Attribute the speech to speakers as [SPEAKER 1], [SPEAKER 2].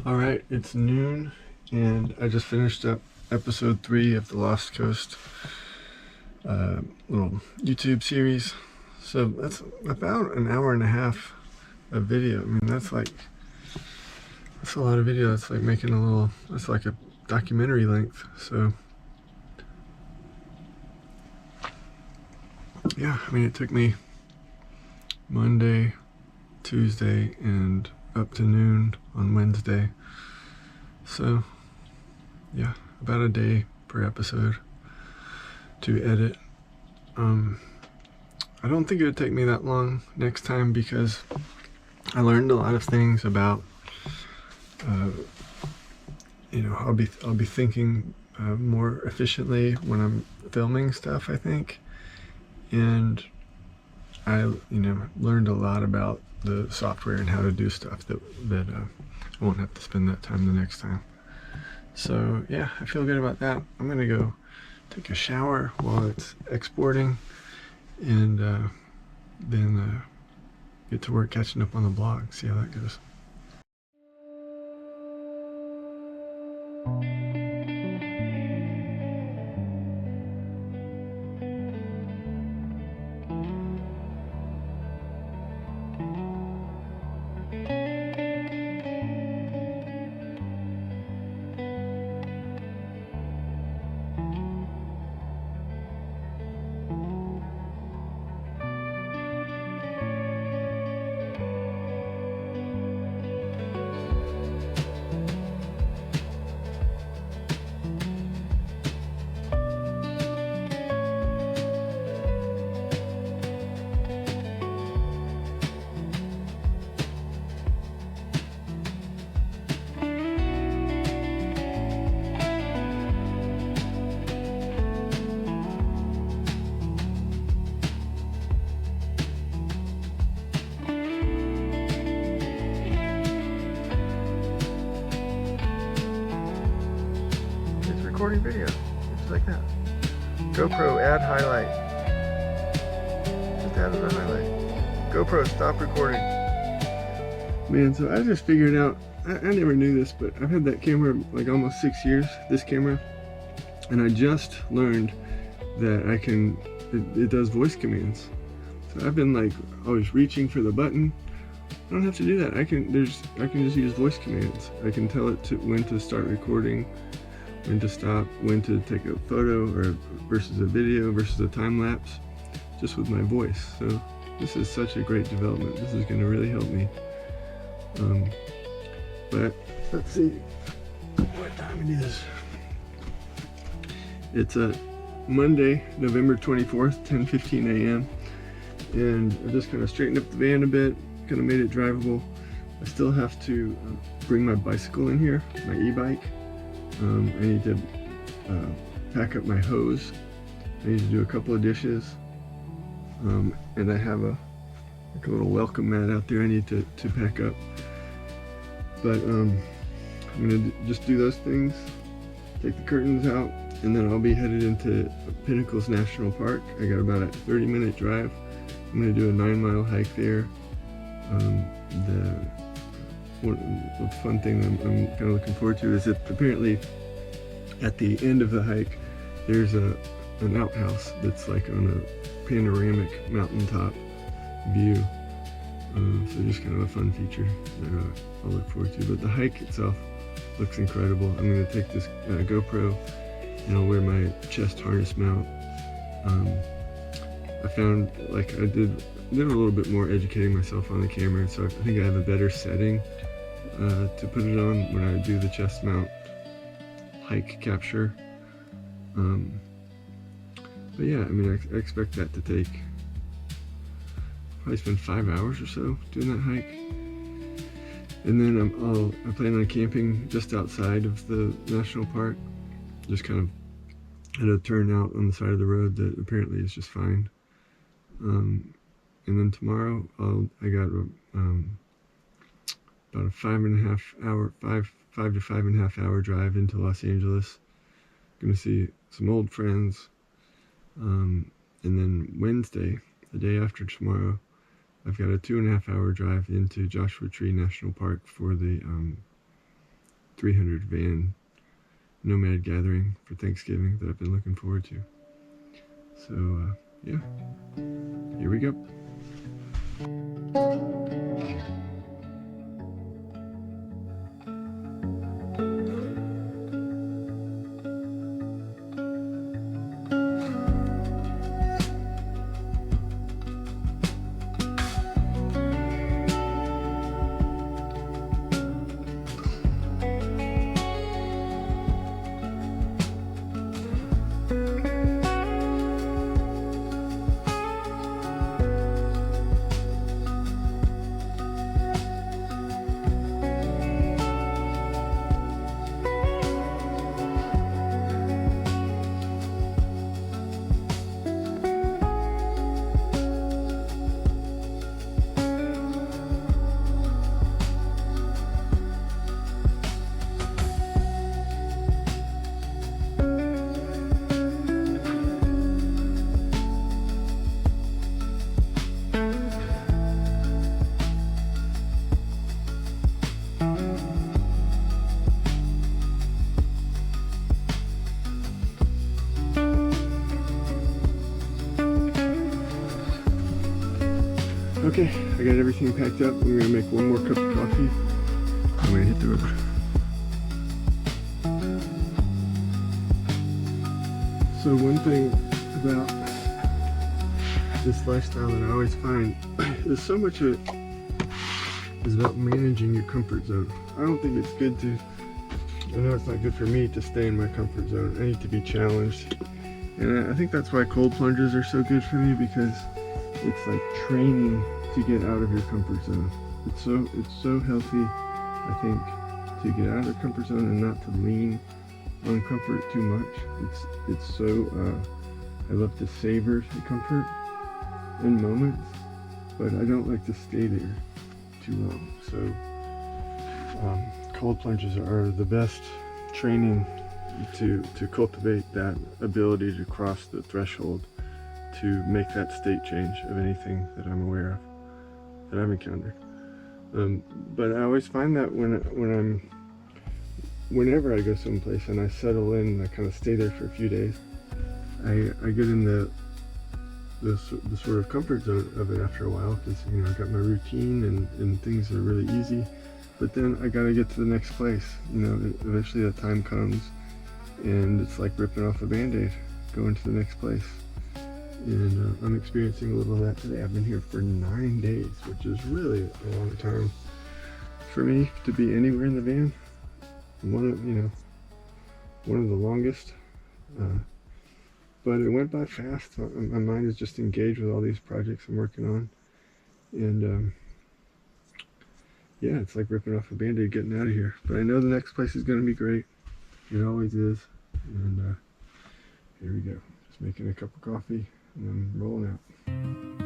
[SPEAKER 1] Alright, it's noon, and I just finished up episode 3 of the Lost Coast little YouTube series. So that's about an hour and a half of video. I mean, that's a lot of video. That's like making that's like a documentary length. So yeah, I mean, it took me Monday, Tuesday, and up to noon on Wednesday. So yeah, about a day per episode to edit. I don't think it would take me that long next time because I learned a lot of things about I'll be thinking more efficiently when I'm filming stuff, I think. And I learned a lot about the software and how to do stuff that I won't have to spend that time the next time. So yeah, I feel good about that. I'm gonna go take a shower while it's exporting, and then get to work catching up on the blog, see how that goes. Recording video, just like that. GoPro add highlight. Just added a highlight. GoPro stop recording. Man, so I just figured out, I never knew this, but I've had that camera like almost 6 years, this camera, and I just learned that it does voice commands. So I've been like always reaching for the button. I don't have to do that. I can just use voice commands. I can tell it when to start recording, when to stop, when to take a photo or versus a video versus a time lapse, just with my voice. So this is such a great development. This is going to really help me. But let's see what time it is. It's a Monday, November 24th, 10:15 a.m. and I just kind of straightened up the van a bit, kind of made it drivable. I still have to bring my bicycle in here, my e-bike. I need to pack up my hose. I need to do a couple of dishes, and I have a little welcome mat out there I need to pack up. But I'm gonna just do those things, take the curtains out, and then I'll be headed into Pinnacles National Park. I got about a 30-minute drive. I'm gonna do a 9-mile hike there. The fun thing I'm kind of looking forward to is that apparently at the end of the hike there's an outhouse that's like on a panoramic mountaintop view. So just kind of a fun feature that I'll look forward to. But the hike itself looks incredible. I'm going to take this GoPro and I'll wear my chest harness mount. I found like I did a little bit more educating myself on the camera, so I think I have a better setting to put it on when I do the chest mount hike capture. But yeah, I mean, I expect that to take probably spend 5 hours or so doing that hike, and then I plan on camping just outside of the national park, just kind of at a turnout on the side of the road that apparently is just fine. And then tomorrow I got about a 5 to 5.5 hour drive into Los Angeles. Gonna see some old friends. And then Wednesday, the day after tomorrow, I've got a 2.5 hour drive into Joshua Tree National Park for the 300 van nomad gathering for Thanksgiving that I've been looking forward to. So yeah, here we go. Okay, I got everything packed up. We're gonna make one more cup of coffee. I'm gonna hit the road. So one thing about this lifestyle that I always find is so much of it is about managing your comfort zone. I don't think it's good to, I know it's not good for me to stay in my comfort zone. I need to be challenged. And I think that's why cold plunges are so good for me, because it's like training to get out of your comfort zone. It's so healthy, I think, to get out of the comfort zone and not to lean on comfort too much. It's so I love to savor the comfort in moments, but I don't like to stay there too long. So cold plunges are the best training to cultivate that ability to cross the threshold, to make that state change of anything that I'm aware of, that I've encountered. But I always find that whenever I go someplace and I settle in and I kind of stay there for a few days, I get in the sort of comfort zone of it after a while, because I got my routine and things are really easy. But then I gotta get to the next place. Eventually that time comes, and it's like ripping off a band-aid, going to the next place. And I'm experiencing a little of that today. I've been here for 9 days, which is really a long time for me to be anywhere in the van. One of the longest. But it went by fast. My mind is just engaged with all these projects I'm working on. And yeah, it's like ripping off a band-aid getting out of here. But I know the next place is going to be great. It always is. And here we go. Just making a cup of coffee and I'm rolling out.